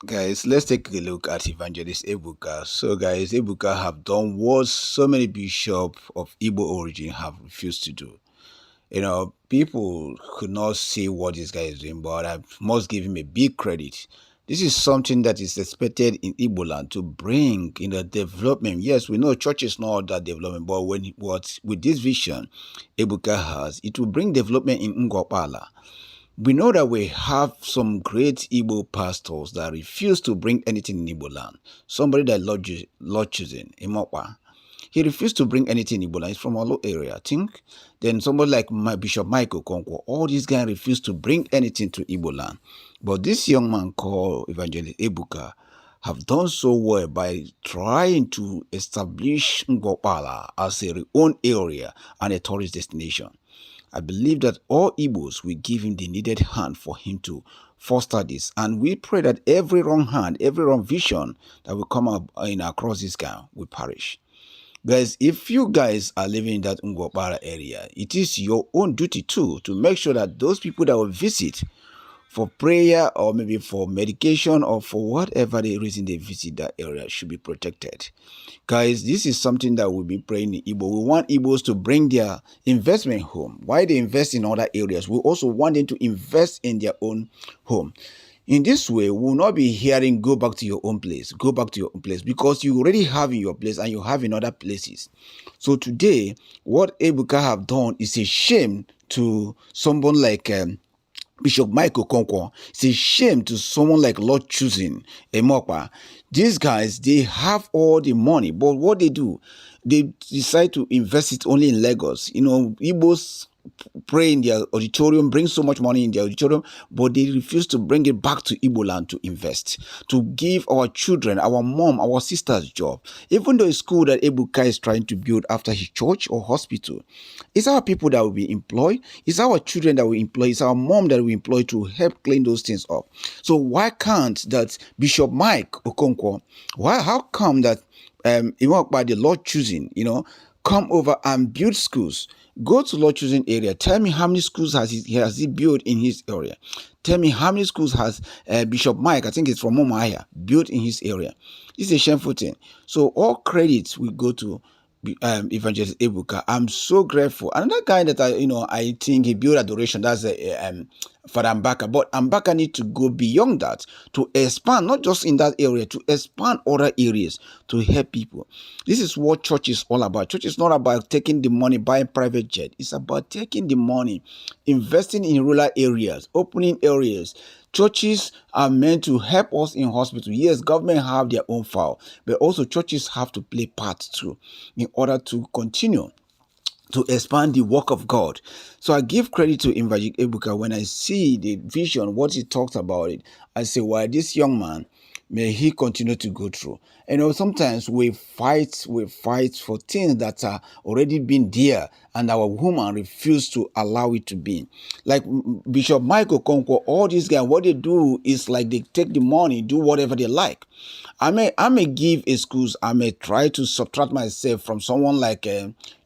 Guys, let's take a look at Evangelist Ebuka. So, guys, Ebuka have done what so many bishops of Igbo origin have refused to do. People could not see what this guy is doing, but I must give him a big credit. This is something that is expected in Igbo land to bring development. Yes, we know church is not that development, but with this vision Ebuka has, it will bring development in Ngopala. We know that we have some great Igbo pastors that refuse to bring anything in Igbo land. Somebody that Lord choosing, Imokwa. He refused to bring anything in Igbo land. He's from our area, I think. Then somebody like my Bishop Mike Okonkwo. All these guys refused to bring anything to Igbo land. But this young man called Evangelist Ebuka have done so well by trying to establish Ngopala as a own area and a tourist destination. I believe that all Igbos will give him the needed hand for him to foster this. And we pray that every wrong hand, every wrong vision that will come up across this guy will perish. Guys, if you guys are living in that Ngopara area, it is your own duty too to make sure that those people that will visit for prayer or maybe for medication or for whatever the reason they visit that area should be protected. Guys, this is something that we'll be praying in Igbo. We want Igbos to bring their investment home. Why they invest in other areas, we also want them to invest in their own home. In this way, we will not be hearing go back to your own place, go back to your own place, because you already have in your place and you have in other places. So today, what Ebuka have done is a shame to someone like Bishop Mike Okonkwo. It's a shame to someone like Lord choosing Emokpa. These guys, they have all the money, but what they do, they decide to invest it only in Lagos. Igbos pray in their auditorium, bring so much money in their auditorium, but they refuse to bring it back to Igbo land to invest, to give our children, our mom, our sisters job. Even though a school that Ebuka is trying to build after his church or hospital, it's our people that will be employed, it's our children that we employ, it's our mom that we employ to help clean those things up. So why can't that Bishop Mike Okonkwo, how come that by the Lord choosing, come over and build schools? Go to Lord choosing area. Tell me how many schools has he built in his area. Tell me how many schools has Bishop Mike, I think it's from Momaya, built in his area. This is a shameful thing. So all credits will go to Evangelist Ebuka. I'm so grateful. Another guy that I think he built adoration, that's Father Mbaka. But Mbaka need to go beyond that to expand, not just in that area, to expand other areas to help people. This is what church is all about. Church is not about taking the money, buying private jet. It's about taking the money, investing in rural areas, opening areas. Churches are meant to help us in hospital. Yes, government have their own file, but also churches have to play part too in order to continue to expand the work of God. So I give credit to Evangelical Ebuka. When I see the vision, what he talked about it, I say, well, this young man, may he continue to go through. Sometimes we fight for things that are already been there, and our woman refuse to allow it to be. Like Bishop Mike Okonkwo, all these guys, what they do is like they take the money, do whatever they like. I may give excuse. I may try to subtract myself from someone like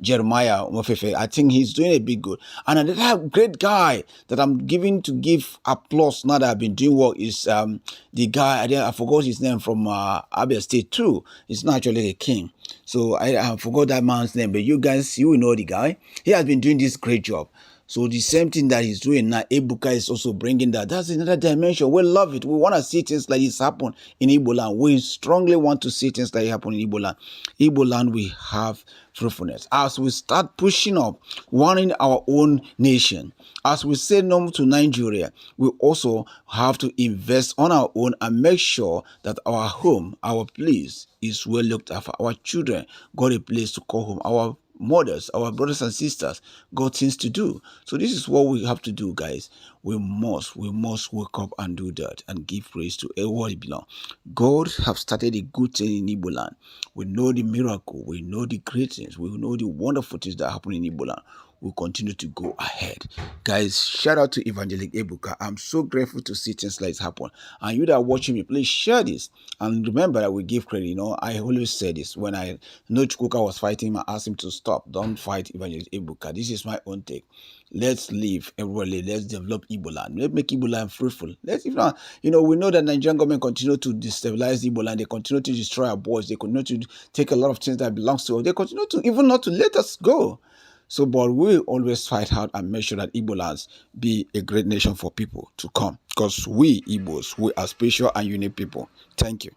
Jeremiah Mofefe. I think he's doing a big good. And another great guy that I'm giving to give applause now that I've been doing work is the guy, I forgot his name, from Abia State too. He's not actually a king. So I forgot that man's name, but you guys, you will know the guy. He has been doing this great job. So the same thing that he's doing now, Ebuka is also bringing that. That's another dimension. We love it. We want to see things like this happen in Igbo land. We strongly want to see things like this happen in Igbo land. Igbo land, we have fruitfulness. As we start pushing up, wanting our own nation, as we say no to Nigeria, we also have to invest on our own and make sure that our home, our place is well looked after. Our children got a place to call home. Our mothers, our brothers and sisters got things to do. So this is what we have to do, guys. We must wake up and do that and give praise to everyone it belongs. God have started a good thing in Igbo land. We know the miracle, we know the great things, we know the wonderful things that happen in Igbo land. will continue to go ahead. Guys, shout out to Evang.Ebuka. I'm so grateful to see things like this happen. And you that are watching me, please share this. And remember that we give credit. You know, I always say this. When I know Chukwuka was fighting him, I asked him to stop. Don't fight Evang.Ebuka. This is my own take. Let's live everybody. Let's develop Igbo land. Let's make Igbo land fruitful. Let's, if not, you know, we know that Nigerian government continue to destabilize Igbo land. They continue to destroy our boys. They continue to take a lot of things that belongs to us. They continue to even not to let us go. So, but we always fight hard and make sure that Igbo lands be a great nation for people to come. Because we Igbos, we are special and unique people. Thank you.